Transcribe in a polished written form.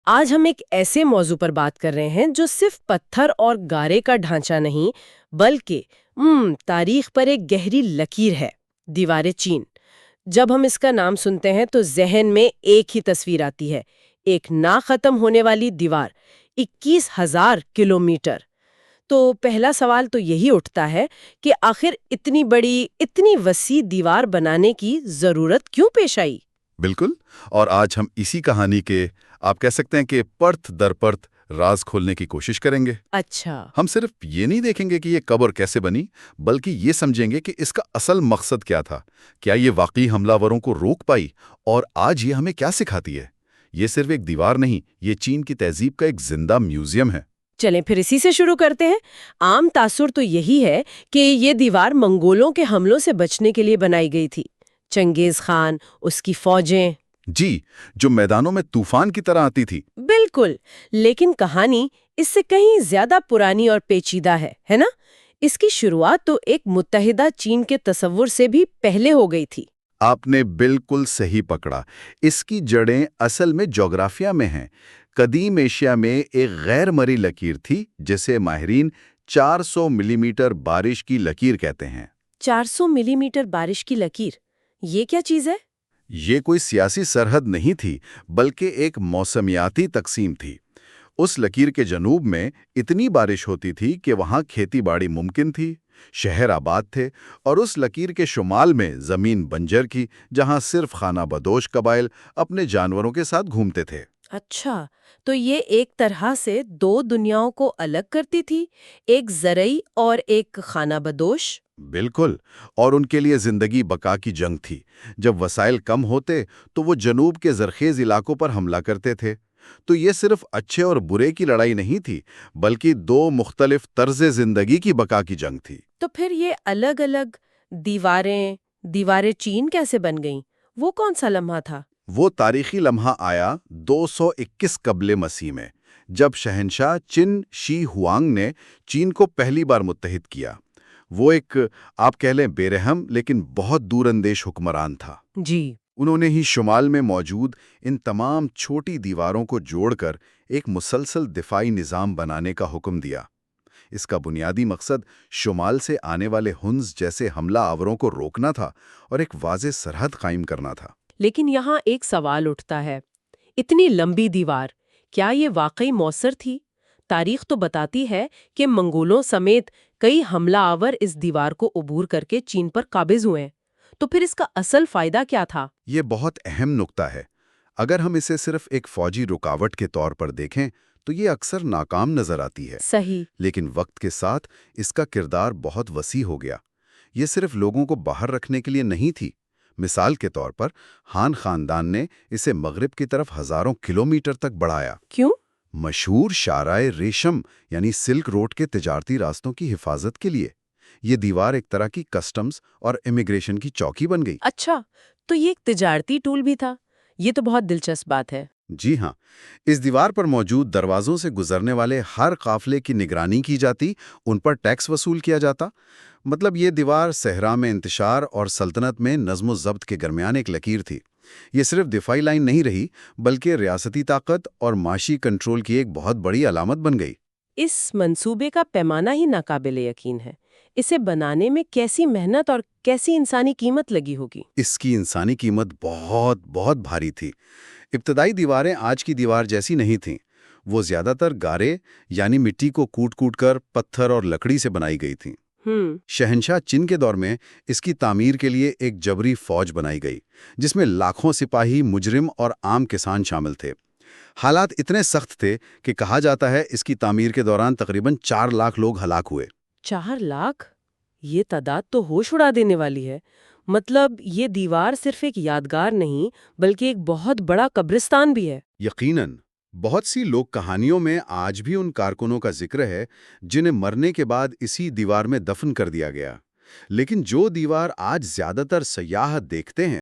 آج ہم ایک ایسے موضوع پر بات کر رہے ہیں جو صرف پتھر اور گارے کا ڈھانچہ نہیں بلکہ تاریخ پر ایک گہری لکیر ہے: دیوار چین۔ جب ہم اس کا نام سنتے ہیں تو ذہن میں ایک ہی تصویر آتی ہے: ایک نا ختم ہونے والی دیوار، 21,000 کلومیٹر۔ تو پہلا سوال تو یہی اٹھتا ہے کہ آخر اتنی بڑی، اتنی وسیع دیوار بنانے کی ضرورت کیوں پیش آئی؟ بالکل، اور آج ہم اسی کہانی کے آپ کہہ سکتے ہیں کہ پرت در پرت راز کھولنے کی کوشش کریں گے۔ اچھا۔ ہم صرف یہ نہیں دیکھیں گے کہ یہ کب اور کیسے بنی، بلکہ یہ سمجھیں گے کہ اس کا اصل مقصد کیا تھا، کیا یہ واقعی حملہ آوروں کو روک پائی، اور آج یہ ہمیں کیا سکھاتی ہے۔ یہ صرف ایک دیوار نہیں، یہ چین کی تہذیب کا ایک زندہ میوزیم ہے۔ چلیں پھر اسی سے شروع کرتے ہیں۔ عام تاثر تو یہی ہے کہ یہ دیوار منگولوں کے حملوں سے بچنے کے لیے بنائی گئی تھی۔ چنگیز خان، اس کی فوجیں، جی، جو میدانوں میں طوفان کی طرح آتی تھی۔ بالکل۔ لیکن کہانی اس سے کہیں زیادہ پرانی اور پیچیدہ ہے نا؟ اس کی شروعات تو ایک متحدہ چین کے تصور سے بھی پہلے ہو گئی تھی۔ آپ نے بالکل صحیح پکڑا۔ اس کی جڑیں اصل میں جغرافیہ میں ہیں۔ قدیم ایشیا میں ایک غیر مرئی لکیر تھی جسے ماہرین 400 ملی میٹر بارش کی لکیر کہتے ہیں۔ 400 ملی میٹر بارش کی لکیر، یہ کیا چیز ہے؟ یہ کوئی سیاسی سرحد نہیں تھی، بلکہ ایک موسمیاتی تقسیم تھی۔ اس لکیر کے جنوب میں اتنی بارش ہوتی تھی کہ وہاں کھیتی باڑی ممکن تھی، شہر آباد تھے، اور اس لکیر کے شمال میں زمین بنجر کی، جہاں صرف خانہ بدوش قبائل اپنے جانوروں کے ساتھ گھومتے تھے۔ اچھا، تو یہ ایک طرح سے دو دنیاؤں کو الگ کرتی تھی، ایک زرعی اور ایک خانہ بدوش۔ بالکل، اور ان کے لیے زندگی بقا کی جنگ تھی۔ جب وسائل کم ہوتے تو وہ جنوب کے زرخیز علاقوں پر حملہ کرتے تھے۔ تو یہ صرف اچھے اور برے کی لڑائی نہیں تھی، بلکہ دو مختلف طرز زندگی کی بقا کی جنگ تھی۔ تو پھر یہ الگ الگ دیواریں چین کیسے بن گئیں؟ وہ کون سا لمحہ تھا؟ وہ تاریخی لمحہ آیا 221 قبل مسیح میں، جب شہنشاہ چن شی ہوانگ نے چین کو پہلی بار متحد کیا۔ وہ ایک آپ کہہ لیں بے رحم لیکن بہت دور اندیش حکمران تھا۔ جی۔ انہوں نے ہی شمال میں موجود ان تمام چھوٹی دیواروں کو جوڑ کر ایک مسلسل دفاعی نظام بنانے کا حکم دیا۔ اس کا بنیادی مقصد شمال سے آنے والے ہنز جیسے حملہ آوروں کو روکنا تھا اور ایک واضح سرحد قائم کرنا تھا۔ لیکن یہاں ایک سوال اٹھتا ہے، اتنی لمبی دیوار، کیا یہ واقعی مؤثر تھی؟ تاریخ تو بتاتی ہے کہ منگولوں سمیت کئی حملہ آور اس دیوار کو عبور کر کے چین پر قابض ہوئے۔ تو پھر اس کا اصل فائدہ کیا تھا؟ یہ بہت اہم نکتہ ہے۔ اگر ہم اسے صرف ایک فوجی رکاوٹ کے طور پر دیکھیں تو یہ اکثر ناکام نظر آتی ہے۔ صحیح۔ لیکن وقت کے ساتھ اس کا کردار بہت وسیع ہو گیا۔ یہ صرف لوگوں کو باہر رکھنے کے لیے نہیں تھی۔ مثال کے طور پر ہان خاندان نے اسے مغرب کی طرف ہزاروں کلومیٹر تک بڑھایا۔ کیوں؟ مشہور شاہراہ ریشم یعنی سلک روڈ کے تجارتی راستوں کی حفاظت کے لیے۔ یہ دیوار ایک طرح کی کسٹمز اور امیگریشن کی چوکی بن گئی۔ اچھا، تو یہ ایک تجارتی ٹول بھی تھا۔ یہ تو بہت دلچسپ بات ہے۔ جی ہاں، اس دیوار پر موجود دروازوں سے گزرنے والے ہر قافلے کی نگرانی کی جاتی، ان پر ٹیکس وصول کیا جاتا۔ مطلب یہ دیوار صحرا میں انتشار اور سلطنت میں نظم و ضبط کے درمیان ایک لکیر تھی۔ یہ صرف دفاعی لائن نہیں رہی، بلکہ ریاستی طاقت اور معاشی کنٹرول کی ایک بہت بڑی علامت بن گئی۔ اس منصوبے کا پیمانہ ہی ناقابل یقین ہے۔ اسے بنانے میں کیسی محنت اور کیسی انسانی قیمت لگی ہوگی؟ اس کی انسانی قیمت بہت بہت بھاری تھی۔ ابتدائی دیواریں آج کی دیوار جیسی نہیں تھیں۔ وہ زیادہ تر گارے یعنی مٹی کو کوٹ کوٹ کر پتھر اور لکڑی سے بنائی گئی تھیں۔ شہنشاہ چین کے دور میں اس کی تعمیر کے لیے ایک جبری فوج بنائی گئی، جس میں لاکھوں سپاہی، مجرم اور عام کسان شامل تھے۔ حالات اتنے سخت تھے کہ کہا جاتا ہے اس کی تعمیر کے دوران تقریباً 4 لاکھ لوگ ہلاک ہوئے۔ 4 لاکھ؟ یہ تعداد تو ہوش اڑا دینے والی ہے۔ مطلب یہ دیوار صرف ایک یادگار نہیں بلکہ ایک بہت بڑا قبرستان بھی ہے۔ یقیناً، بہت سی لوک کہانیوں میں آج بھی ان کارکنوں کا ذکر ہے جنہیں مرنے کے بعد اسی دیوار میں دفن کر دیا گیا۔ لیکن جو دیوار آج زیادہ تر سیاح دیکھتے ہیں